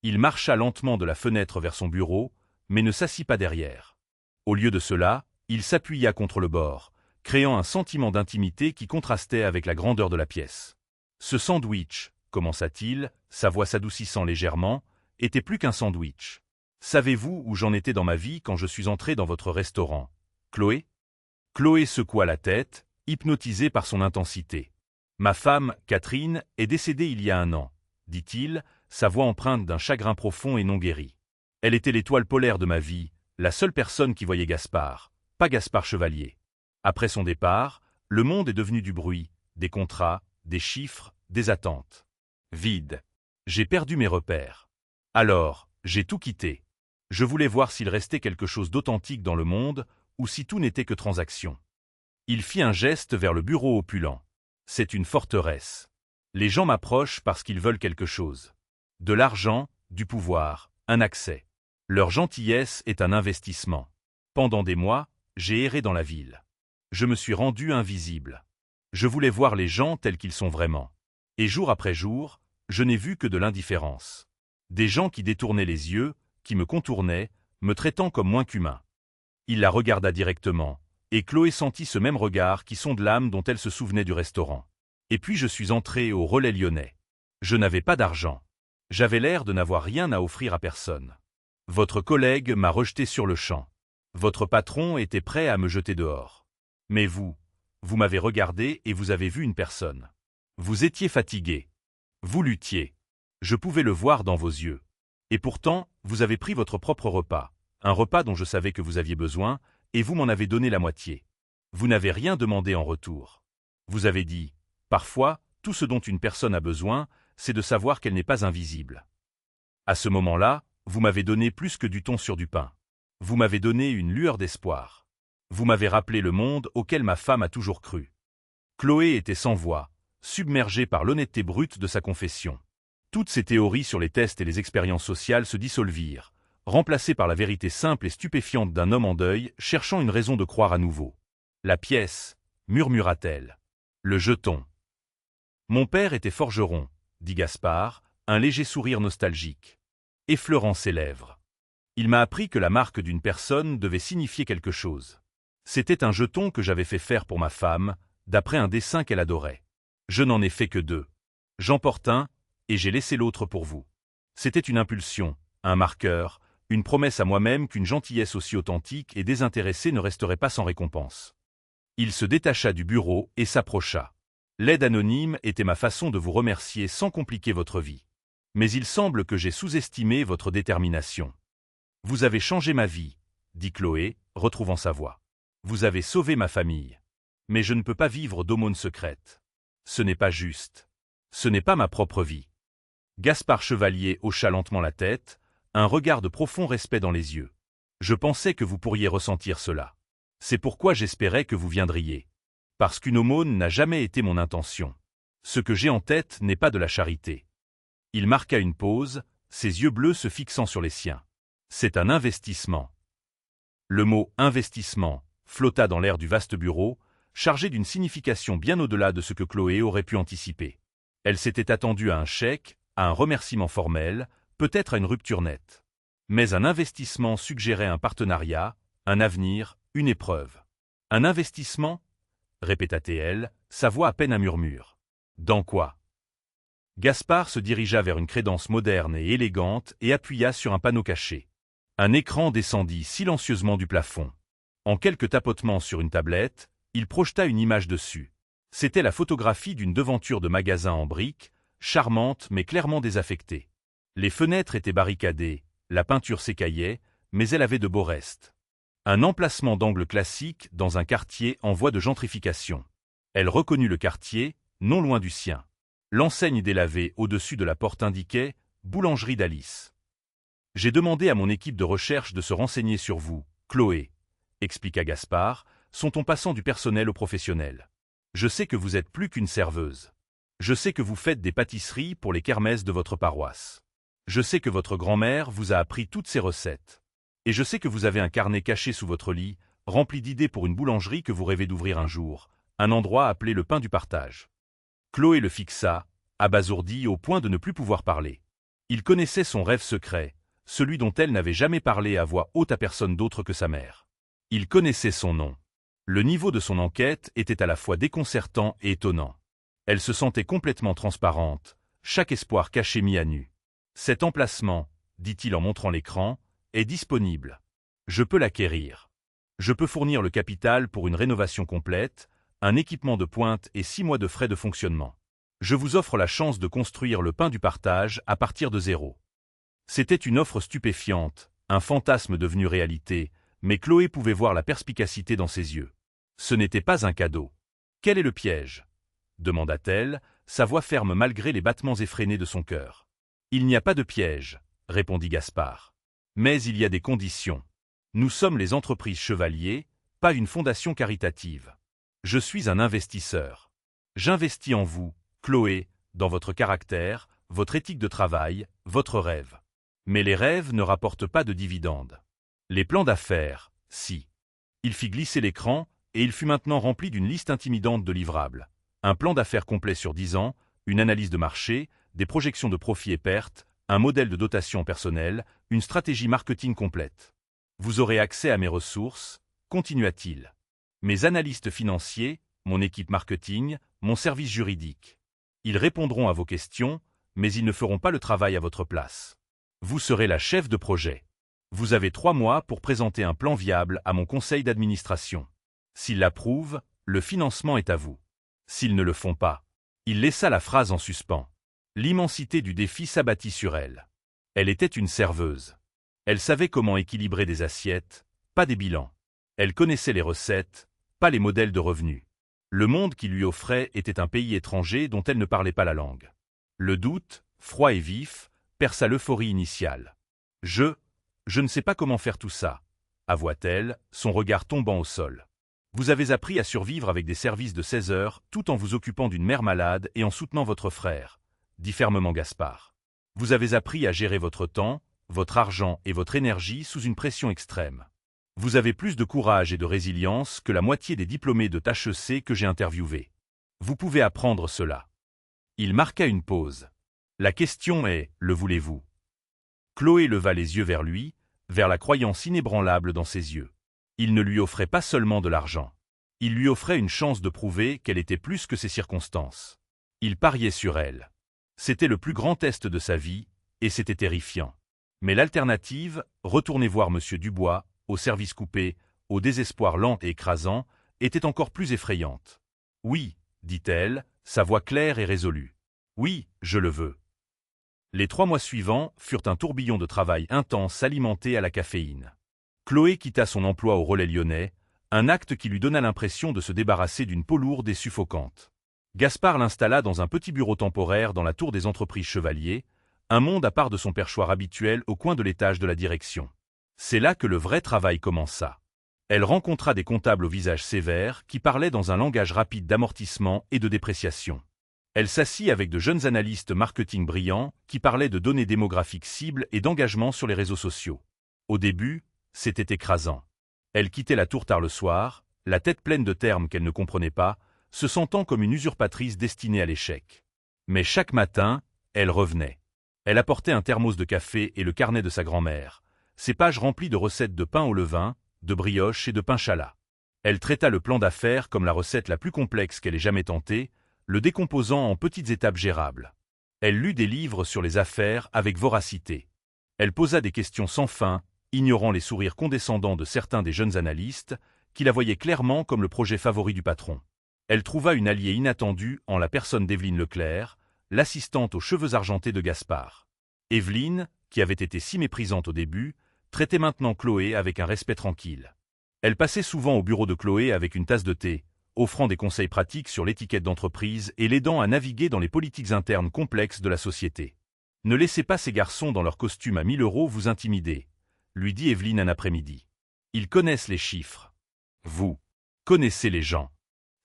Il marcha lentement de la fenêtre vers son bureau, mais ne s'assit pas derrière. Au lieu de cela, il s'appuya contre le bord, créant un sentiment d'intimité qui contrastait avec la grandeur de la pièce. Ce sandwich, commença-t-il, sa voix s'adoucissant légèrement, était plus qu'un sandwich. Savez-vous où j'en étais dans ma vie quand je suis entré dans votre restaurant, Chloé? Chloé secoua la tête, hypnotisée par son intensité. Ma femme, Catherine, est décédée il y a 1 an, dit-il, sa voix empreinte d'un chagrin profond et non guéri. Elle était l'étoile polaire de ma vie, la seule personne qui voyait Gaspard, pas Gaspard Chevalier. Après son départ, le monde est devenu du bruit, des contrats, des chiffres, des attentes. Vide. J'ai perdu mes repères. Alors, j'ai tout quitté. Je voulais voir s'il restait quelque chose d'authentique dans le monde, ou si tout n'était que transaction. Il fit un geste vers le bureau opulent. C'est une forteresse. Les gens m'approchent parce qu'ils veulent quelque chose. De l'argent, du pouvoir, un accès. Leur gentillesse est un investissement. Pendant des mois, j'ai erré dans la ville. Je me suis rendu invisible. Je voulais voir les gens tels qu'ils sont vraiment. Et jour après jour, je n'ai vu que de l'indifférence. Des gens qui détournaient les yeux, qui me contournaient, me traitant comme moins qu'humain. Il la regarda directement, et Chloé sentit ce même regard qui sonde l'âme dont elle se souvenait du restaurant. Et puis je suis entré au Relais Lyonnais. Je n'avais pas d'argent. J'avais l'air de n'avoir rien à offrir à personne. Votre collègue m'a rejeté sur le champ. Votre patron était prêt à me jeter dehors. Mais vous m'avez regardé et vous avez vu une personne. Vous étiez fatigué. Vous luttiez. Je pouvais le voir dans vos yeux. Et pourtant, vous avez pris votre propre repas, un repas dont je savais que vous aviez besoin, et vous m'en avez donné la moitié. Vous n'avez rien demandé en retour. Vous avez dit, parfois, tout ce dont une personne a besoin, c'est de savoir qu'elle n'est pas invisible. À ce moment-là, vous m'avez donné plus que du thon sur du pain. Vous m'avez donné une lueur d'espoir. Vous m'avez rappelé le monde auquel ma femme a toujours cru. Chloé était sans voix, submergée par l'honnêteté brute de sa confession. Toutes ces théories sur les tests et les expériences sociales se dissolvirent, remplacées par la vérité simple et stupéfiante d'un homme en deuil cherchant une raison de croire à nouveau. La pièce, murmura-t-elle. Le jeton. Mon père était forgeron, dit Gaspard, un léger sourire nostalgique, effleurant ses lèvres. Il m'a appris que la marque d'une personne devait signifier quelque chose. C'était un jeton que j'avais fait faire pour ma femme, d'après un dessin qu'elle adorait. Je n'en ai fait que 2. J'en porte un, et j'ai laissé l'autre pour vous. C'était une impulsion, un marqueur, une promesse à moi-même qu'une gentillesse aussi authentique et désintéressée ne resterait pas sans récompense. Il se détacha du bureau et s'approcha. L'aide anonyme était ma façon de vous remercier sans compliquer votre vie. Mais il semble que j'ai sous-estimé votre détermination. Vous avez changé ma vie, dit Chloé, retrouvant sa voix. Vous avez sauvé ma famille. Mais je ne peux pas vivre d'aumônes secrètes. Ce n'est pas juste. Ce n'est pas ma propre vie. Gaspard Chevalier hocha lentement la tête, un regard de profond respect dans les yeux. Je pensais que vous pourriez ressentir cela. C'est pourquoi j'espérais que vous viendriez. Parce qu'une aumône n'a jamais été mon intention. Ce que j'ai en tête n'est pas de la charité. Il marqua une pause, ses yeux bleus se fixant sur les siens. C'est un investissement. Le mot « investissement » flotta dans l'air du vaste bureau, chargé d'une signification bien au-delà de ce que Chloé aurait pu anticiper. Elle s'était attendue à un chèque, à un remerciement formel, peut-être à une rupture nette. Mais un investissement suggérait un partenariat, un avenir, une épreuve. Un investissement ? Répéta-t-elle, sa voix à peine un murmure. Dans quoi ? Gaspard se dirigea vers une crédence moderne et élégante et appuya sur un panneau caché. Un écran descendit silencieusement du plafond. En quelques tapotements sur une tablette, il projeta une image dessus. C'était la photographie d'une devanture de magasin en briques, charmante mais clairement désaffectée. Les fenêtres étaient barricadées, la peinture s'écaillait, mais elle avait de beaux restes. Un emplacement d'angle classique dans un quartier en voie de gentrification. Elle reconnut le quartier, non loin du sien. L'enseigne délavée au-dessus de la porte indiquait « Boulangerie d'Alice ». « J'ai demandé à mon équipe de recherche de se renseigner sur vous, Chloé », expliqua Gaspard, son ton passant du personnel au professionnel. « Je sais que vous êtes plus qu'une serveuse. Je sais que vous faites des pâtisseries pour les kermesses de votre paroisse. Je sais que votre grand-mère vous a appris toutes ces recettes. Et je sais que vous avez un carnet caché sous votre lit, rempli d'idées pour une boulangerie que vous rêvez d'ouvrir un jour, un endroit appelé le pain du partage. » Chloé le fixa, abasourdi au point de ne plus pouvoir parler. Il connaissait son rêve secret, celui dont elle n'avait jamais parlé à voix haute à personne d'autre que sa mère. Il connaissait son nom. Le niveau de son enquête était à la fois déconcertant et étonnant. Elle se sentait complètement transparente, chaque espoir caché mis à nu. Cet emplacement, dit-il en montrant l'écran, est disponible. Je peux l'acquérir. Je peux fournir le capital pour une rénovation complète, un équipement de pointe et 6 mois de frais de fonctionnement. Je vous offre la chance de construire le pain du partage à partir de zéro. C'était une offre stupéfiante, un fantasme devenu réalité, mais Chloé pouvait voir la perspicacité dans ses yeux. Ce n'était pas un cadeau. Quel est le piège ? Demanda-t-elle, sa voix ferme malgré les battements effrénés de son cœur. Il n'y a pas de piège, répondit Gaspard. Mais il y a des conditions. Nous sommes les entreprises Chevalier, pas une fondation caritative. Je suis un investisseur. J'investis en vous, Chloé, dans votre caractère, votre éthique de travail, votre rêve. Mais les rêves ne rapportent pas de dividendes. Les plans d'affaires, si. Il fit glisser l'écran, et il fut maintenant rempli d'une liste intimidante de livrables. Un plan d'affaires complet sur 10 ans, une analyse de marché, des projections de profits et pertes, un modèle de dotation personnelle, une stratégie marketing complète. Vous aurez accès à mes ressources, continua-t-il. Mes analystes financiers, mon équipe marketing, mon service juridique. Ils répondront à vos questions, mais ils ne feront pas le travail à votre place. Vous serez la chef de projet. Vous avez 3 mois pour présenter un plan viable à mon conseil d'administration. S'ils l'approuvent, le financement est à vous. S'ils ne le font pas. Il laissa la phrase en suspens. L'immensité du défi s'abattit sur elle. Elle était une serveuse. Elle savait comment équilibrer des assiettes, pas des bilans. Elle connaissait les recettes, pas les modèles de revenus. Le monde qui lui offrait était un pays étranger dont elle ne parlait pas la langue. Le doute, froid et vif, perça l'euphorie initiale. Je ne sais pas comment faire tout ça, avoua-t-elle, son regard tombant au sol. Vous avez appris à survivre avec des services de 16 heures tout en vous occupant d'une mère malade et en soutenant votre frère, dit fermement Gaspard. Vous avez appris à gérer votre temps, votre argent et votre énergie sous une pression extrême. Vous avez plus de courage et de résilience que la moitié des diplômés de HEC que j'ai interviewés. Vous pouvez apprendre cela. Il marqua une pause. La question est, le voulez-vous ? Chloé leva les yeux vers lui, vers la croyance inébranlable dans ses yeux. Il ne lui offrait pas seulement de l'argent. Il lui offrait une chance de prouver qu'elle était plus que ses circonstances. Il pariait sur elle. C'était le plus grand test de sa vie, et c'était terrifiant. Mais l'alternative, retourner voir M. Dubois, au service coupé, au désespoir lent et écrasant, était encore plus effrayante. « Oui, dit-elle, sa voix claire et résolue. Oui, je le veux. » Les 3 mois suivants furent un tourbillon de travail intense alimenté à la caféine. Chloé quitta son emploi au Relais Lyonnais, un acte qui lui donna l'impression de se débarrasser d'une peau lourde et suffocante. Gaspard l'installa dans un petit bureau temporaire dans la tour des entreprises Chevalier, un monde à part de son perchoir habituel au coin de l'étage de la direction. C'est là que le vrai travail commença. Elle rencontra des comptables au visage sévère qui parlaient dans un langage rapide d'amortissement et de dépréciation. Elle s'assit avec de jeunes analystes marketing brillants qui parlaient de données démographiques cibles et d'engagement sur les réseaux sociaux. Au début, c'était écrasant. Elle quittait la tour tard le soir, la tête pleine de termes qu'elle ne comprenait pas, se sentant comme une usurpatrice destinée à l'échec. Mais chaque matin, elle revenait. Elle apportait un thermos de café et le carnet de sa grand-mère, ses pages remplies de recettes de pain au levain, de brioche et de pain chalat. Elle traita le plan d'affaires comme la recette la plus complexe qu'elle ait jamais tentée, le décomposant en petites étapes gérables. Elle lut des livres sur les affaires avec voracité. Elle posa des questions sans fin, ignorant les sourires condescendants de certains des jeunes analystes, qui la voyaient clairement comme le projet favori du patron. Elle trouva une alliée inattendue en la personne d'Evelyne Leclerc, l'assistante aux cheveux argentés de Gaspard. Evelyne, qui avait été si méprisante au début, traitait maintenant Chloé avec un respect tranquille. Elle passait souvent au bureau de Chloé avec une tasse de thé, offrant des conseils pratiques sur l'étiquette d'entreprise et l'aidant à naviguer dans les politiques internes complexes de la société. « Ne laissez pas ces garçons dans leur costume à 1000 € vous intimider », lui dit Evelyne un après-midi. « Ils connaissent les chiffres. Vous connaissez les gens.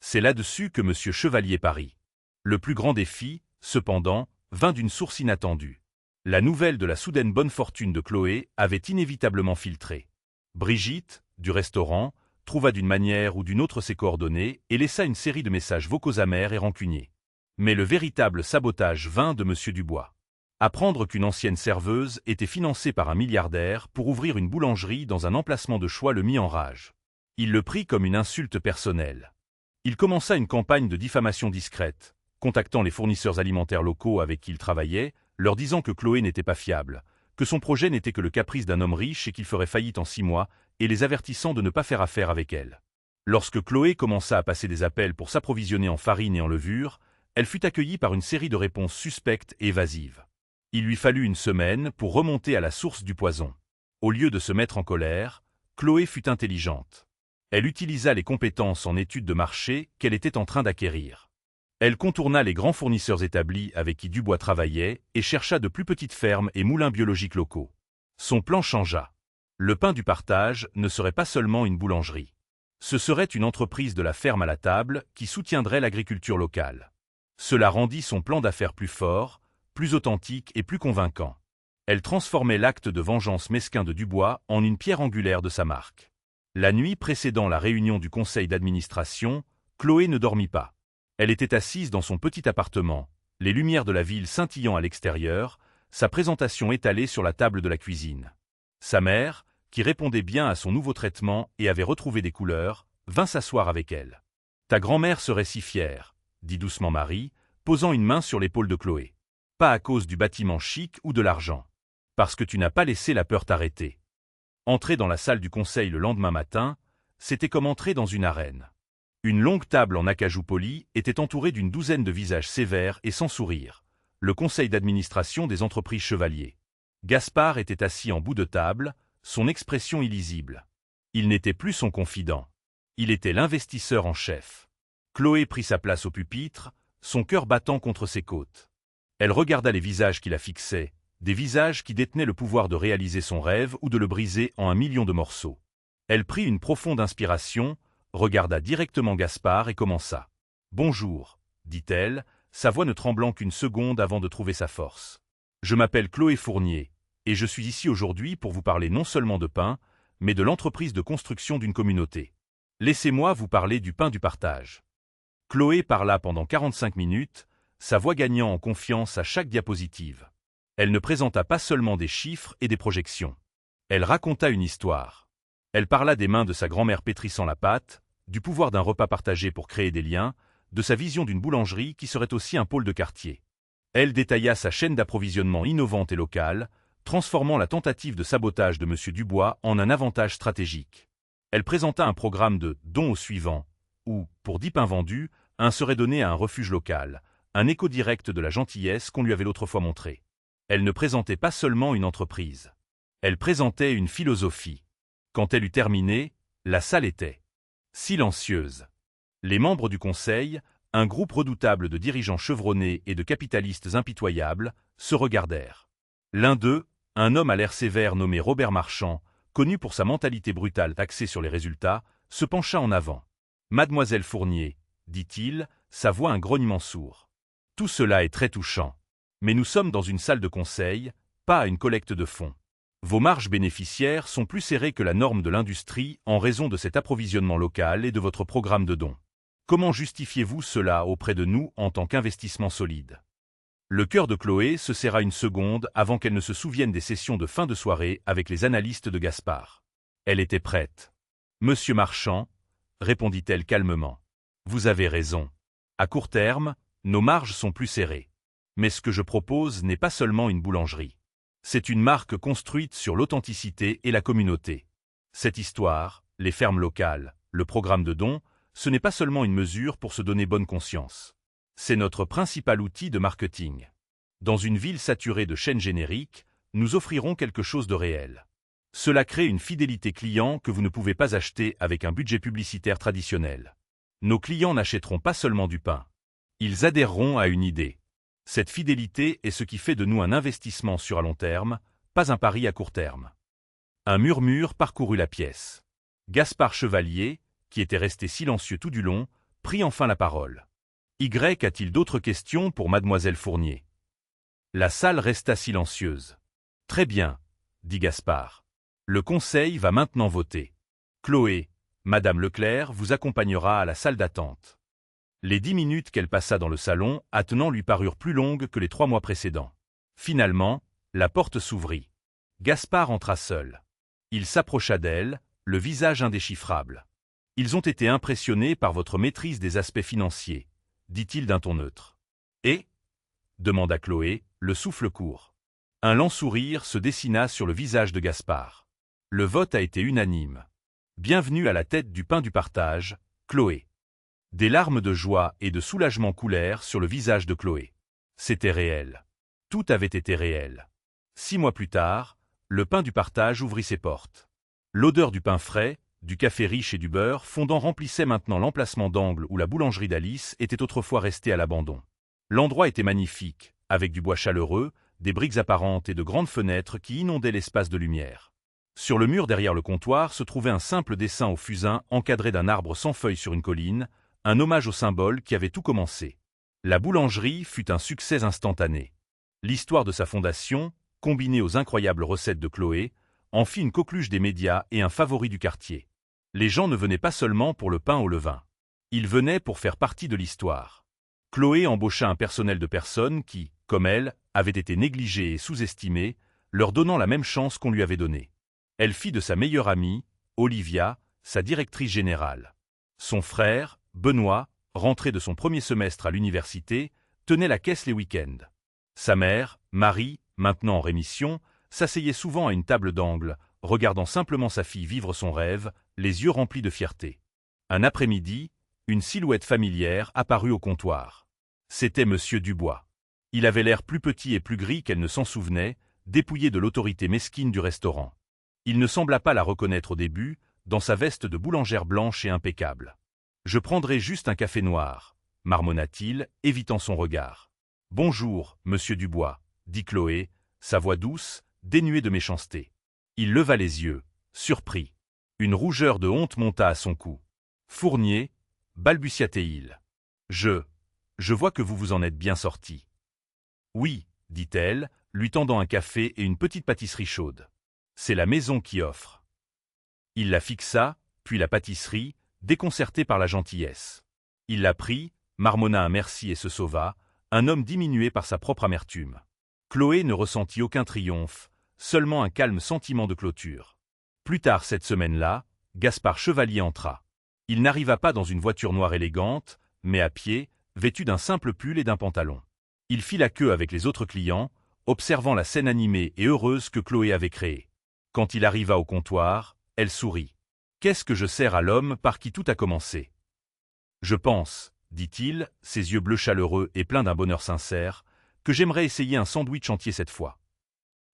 C'est là-dessus que M. Chevalier parie. » Le plus grand défi, cependant, vint d'une source inattendue. La nouvelle de la soudaine bonne fortune de Chloé avait inévitablement filtré. Brigitte, du restaurant, trouva d'une manière ou d'une autre ses coordonnées et laissa une série de messages vocaux amers et rancuniers. Mais le véritable sabotage vint de M. Dubois. Apprendre qu'une ancienne serveuse était financée par un milliardaire pour ouvrir une boulangerie dans un emplacement de choix le mit en rage. Il le prit comme une insulte personnelle. Il commença une campagne de diffamation discrète, contactant les fournisseurs alimentaires locaux avec qui il travaillait, leur disant que Chloé n'était pas fiable, que son projet n'était que le caprice d'un homme riche et qu'il ferait faillite en 6 mois, et les avertissant de ne pas faire affaire avec elle. Lorsque Chloé commença à passer des appels pour s'approvisionner en farine et en levure, elle fut accueillie par une série de réponses suspectes et évasives. Il lui fallut une semaine pour remonter à la source du poison. Au lieu de se mettre en colère, Chloé fut intelligente. Elle utilisa les compétences en études de marché qu'elle était en train d'acquérir. Elle contourna les grands fournisseurs établis avec qui Dubois travaillait et chercha de plus petites fermes et moulins biologiques locaux. Son plan changea. Le pain du partage ne serait pas seulement une boulangerie. Ce serait une entreprise de la ferme à la table qui soutiendrait l'agriculture locale. Cela rendit son plan d'affaires plus fort, plus authentique et plus convaincant. Elle transformait l'acte de vengeance mesquin de Dubois en une pierre angulaire de sa marque. La nuit précédant la réunion du conseil d'administration, Chloé ne dormit pas. Elle était assise dans son petit appartement, les lumières de la ville scintillant à l'extérieur, sa présentation étalée sur la table de la cuisine. Sa mère, qui répondait bien à son nouveau traitement et avait retrouvé des couleurs, vint s'asseoir avec elle. « Ta grand-mère serait si fière », dit doucement Marie, posant une main sur l'épaule de Chloé. « Pas à cause du bâtiment chic ou de l'argent. Parce que tu n'as pas laissé la peur t'arrêter. » Entrer dans la salle du conseil le lendemain matin, c'était comme entrer dans une arène. Une longue table en acajou poli était entourée d'une douzaine de visages sévères et sans sourire. Le conseil d'administration des entreprises Chevalier. Gaspard était assis en bout de table, son expression illisible. Il n'était plus son confident. Il était l'investisseur en chef. Chloé prit sa place au pupitre, son cœur battant contre ses côtes. Elle regarda les visages qui la fixaient, des visages qui détenaient le pouvoir de réaliser son rêve ou de le briser en 1 million de morceaux. Elle prit une profonde inspiration, regarda directement Gaspard et commença. « Bonjour, dit-elle, sa voix ne tremblant qu'une seconde avant de trouver sa force. Je m'appelle Chloé Fournier, et je suis ici aujourd'hui pour vous parler non seulement de pain, mais de l'entreprise de construction d'une communauté. Laissez-moi vous parler du pain du partage. » Chloé parla pendant 45 minutes, sa voix gagnant en confiance à chaque diapositive. Elle ne présenta pas seulement des chiffres et des projections. Elle raconta une histoire. Elle parla des mains de sa grand-mère pétrissant la pâte, du pouvoir d'un repas partagé pour créer des liens, de sa vision d'une boulangerie qui serait aussi un pôle de quartier. Elle détailla sa chaîne d'approvisionnement innovante et locale, transformant la tentative de sabotage de M. Dubois en un avantage stratégique. Elle présenta un programme de « dons au suivant » où, pour 10 pains vendus, un serait donné à un refuge local, un écho direct de la gentillesse qu'on lui avait l'autre fois montrée. Elle ne présentait pas seulement une entreprise. Elle présentait une philosophie. Quand elle eut terminé, la salle était silencieuse. Les membres du conseil, un groupe redoutable de dirigeants chevronnés et de capitalistes impitoyables, se regardèrent. L'un d'eux, un homme à l'air sévère nommé Robert Marchand, connu pour sa mentalité brutale axée sur les résultats, se pencha en avant. « Mademoiselle Fournier, dit-il, sa voix un grognement sourd. Tout cela est très touchant. Mais nous sommes dans une salle de conseil, pas à une collecte de fonds. Vos marges bénéficiaires sont plus serrées que la norme de l'industrie en raison de cet approvisionnement local et de votre programme de dons. Comment justifiez-vous cela auprès de nous en tant qu'investissement solide ? » Le cœur de Chloé se serra une seconde avant qu'elle ne se souvienne des sessions de fin de soirée avec les analystes de Gaspard. Elle était prête. « Monsieur Marchand, » répondit-elle calmement, « vous avez raison. À court terme, nos marges sont plus serrées. Mais ce que je propose n'est pas seulement une boulangerie. C'est une marque construite sur l'authenticité et la communauté. Cette histoire, les fermes locales, le programme de dons, ce n'est pas seulement une mesure pour se donner bonne conscience. C'est notre principal outil de marketing. Dans une ville saturée de chaînes génériques, nous offrirons quelque chose de réel. Cela crée une fidélité client que vous ne pouvez pas acheter avec un budget publicitaire traditionnel. Nos clients n'achèteront pas seulement du pain. Ils adhéreront à une idée. Cette fidélité est ce qui fait de nous un investissement sur à long terme, pas un pari à court terme. » Un murmure parcourut la pièce. Gaspard Chevalier, qui était resté silencieux tout du long, prit enfin la parole. « Y a-t-il d'autres questions pour mademoiselle Fournier ?» La salle resta silencieuse. « Très bien, » dit Gaspard. « Le conseil va maintenant voter. Chloé, madame Leclerc vous accompagnera à la salle d'attente. » Les 10 minutes qu'elle passa dans le salon, attenant lui parurent plus longues que les 3 mois précédents. Finalement, la porte s'ouvrit. Gaspard entra seul. Il s'approcha d'elle, le visage indéchiffrable. « Ils ont été impressionnés par votre maîtrise des aspects financiers », dit-il d'un ton neutre. « Et » demanda Chloé, le souffle court. Un lent sourire se dessina sur le visage de Gaspard. Le vote a été unanime. Bienvenue à la tête du pain du partage, Chloé. Des larmes de joie et de soulagement coulèrent sur le visage de Chloé. C'était réel. Tout avait été réel. 6 mois plus tard, le pain du partage ouvrit ses portes. L'odeur du pain frais, du café riche et du beurre fondant remplissait maintenant l'emplacement d'angle où la boulangerie d'Alice était autrefois restée à l'abandon. L'endroit était magnifique, avec du bois chaleureux, des briques apparentes et de grandes fenêtres qui inondaient l'espace de lumière. Sur le mur derrière le comptoir se trouvait un simple dessin au fusain encadré d'un arbre sans feuilles sur une colline, un hommage au symbole qui avait tout commencé. La boulangerie fut un succès instantané. L'histoire de sa fondation, combinée aux incroyables recettes de Chloé, en fit une coqueluche des médias et un favori du quartier. Les gens ne venaient pas seulement pour le pain au levain. Ils venaient pour faire partie de l'histoire. Chloé embaucha un personnel de personnes qui, comme elle, avaient été négligées et sous-estimées, leur donnant la même chance qu'on lui avait donnée. Elle fit de sa meilleure amie, Olivia, sa directrice générale. Son frère, Benoît, rentré de son premier semestre à l'université, tenait la caisse les week-ends. Sa mère, Marie, maintenant en rémission, s'asseyait souvent à une table d'angle, regardant simplement sa fille vivre son rêve, les yeux remplis de fierté. Un après-midi, une silhouette familière apparut au comptoir. C'était Monsieur Dubois. Il avait l'air plus petit et plus gris qu'elle ne s'en souvenait, dépouillé de l'autorité mesquine du restaurant. Il ne sembla pas la reconnaître au début, dans sa veste de boulangère blanche et impeccable. « Je prendrai juste un café noir », marmonna-t-il, évitant son regard. « Bonjour, Monsieur Dubois », dit Chloé, sa voix douce, dénuée de méchanceté. Il leva les yeux, surpris. Une rougeur de honte monta à son cou. « Fournier », balbutia-t-il. « Je vois que vous vous en êtes bien sorti. »« Oui, » dit-elle, lui tendant un café et une petite pâtisserie chaude. « C'est la maison qui offre. » Il la fixa, puis la pâtisserie, déconcerté par la gentillesse. Il la prit, marmonna un merci et se sauva, un homme diminué par sa propre amertume. Chloé ne ressentit aucun triomphe, seulement un calme sentiment de clôture. Plus tard cette semaine-là, Gaspard Chevalier entra. Il n'arriva pas dans une voiture noire élégante, mais à pied, vêtu d'un simple pull et d'un pantalon. Il fit la queue avec les autres clients, observant la scène animée et heureuse que Chloé avait créée. Quand il arriva au comptoir, elle sourit. « Qu'est-ce que je sers à l'homme par qui tout a commencé ?»« Je pense, » dit-il, ses yeux bleus chaleureux et pleins d'un bonheur sincère, « que j'aimerais essayer un sandwich entier cette fois. »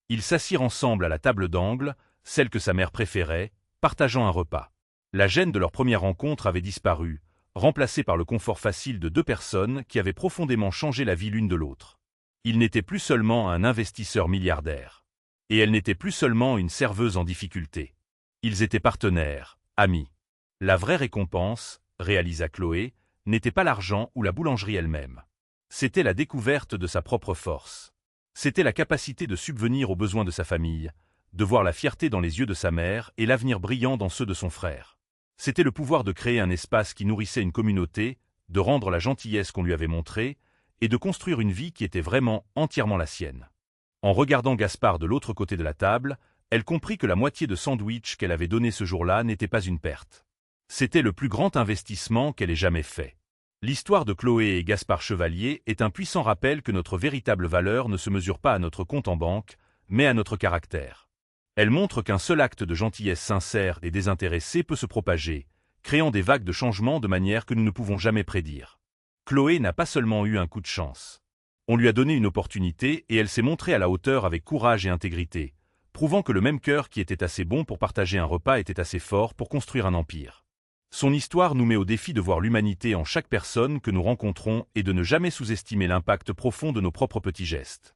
Ils s'assirent ensemble à la table d'angle, celle que sa mère préférait, partageant un repas. La gêne de leur première rencontre avait disparu, remplacée par le confort facile de 2 personnes qui avaient profondément changé la vie l'une de l'autre. Il n'était plus seulement un investisseur milliardaire. Et elle n'était plus seulement une serveuse en difficulté. Ils étaient partenaires, amis. La vraie récompense, réalisa Chloé, n'était pas l'argent ou la boulangerie elle-même. C'était la découverte de sa propre force. C'était la capacité de subvenir aux besoins de sa famille, de voir la fierté dans les yeux de sa mère et l'avenir brillant dans ceux de son frère. C'était le pouvoir de créer un espace qui nourrissait une communauté, de rendre la gentillesse qu'on lui avait montrée, et de construire une vie qui était vraiment entièrement la sienne. En regardant Gaspard de l'autre côté de la table, elle comprit que la moitié de sandwich qu'elle avait donné ce jour-là n'était pas une perte. C'était le plus grand investissement qu'elle ait jamais fait. L'histoire de Chloé et Gaspard Chevalier est un puissant rappel que notre véritable valeur ne se mesure pas à notre compte en banque, mais à notre caractère. Elle montre qu'un seul acte de gentillesse sincère et désintéressée peut se propager, créant des vagues de changement de manière que nous ne pouvons jamais prédire. Chloé n'a pas seulement eu un coup de chance. On lui a donné une opportunité et elle s'est montrée à la hauteur avec courage et intégrité, prouvant que le même cœur qui était assez bon pour partager un repas était assez fort pour construire un empire. Son histoire nous met au défi de voir l'humanité en chaque personne que nous rencontrons et de ne jamais sous-estimer l'impact profond de nos propres petits gestes.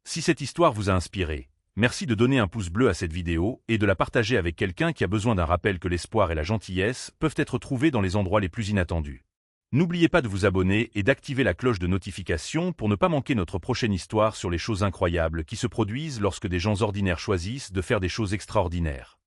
Si cette histoire vous a inspiré, merci de donner un pouce bleu à cette vidéo et de la partager avec quelqu'un qui a besoin d'un rappel que l'espoir et la gentillesse peuvent être trouvés dans les endroits les plus inattendus. N'oubliez pas de vous abonner et d'activer la cloche de notification pour ne pas manquer notre prochaine histoire sur les choses incroyables qui se produisent lorsque des gens ordinaires choisissent de faire des choses extraordinaires.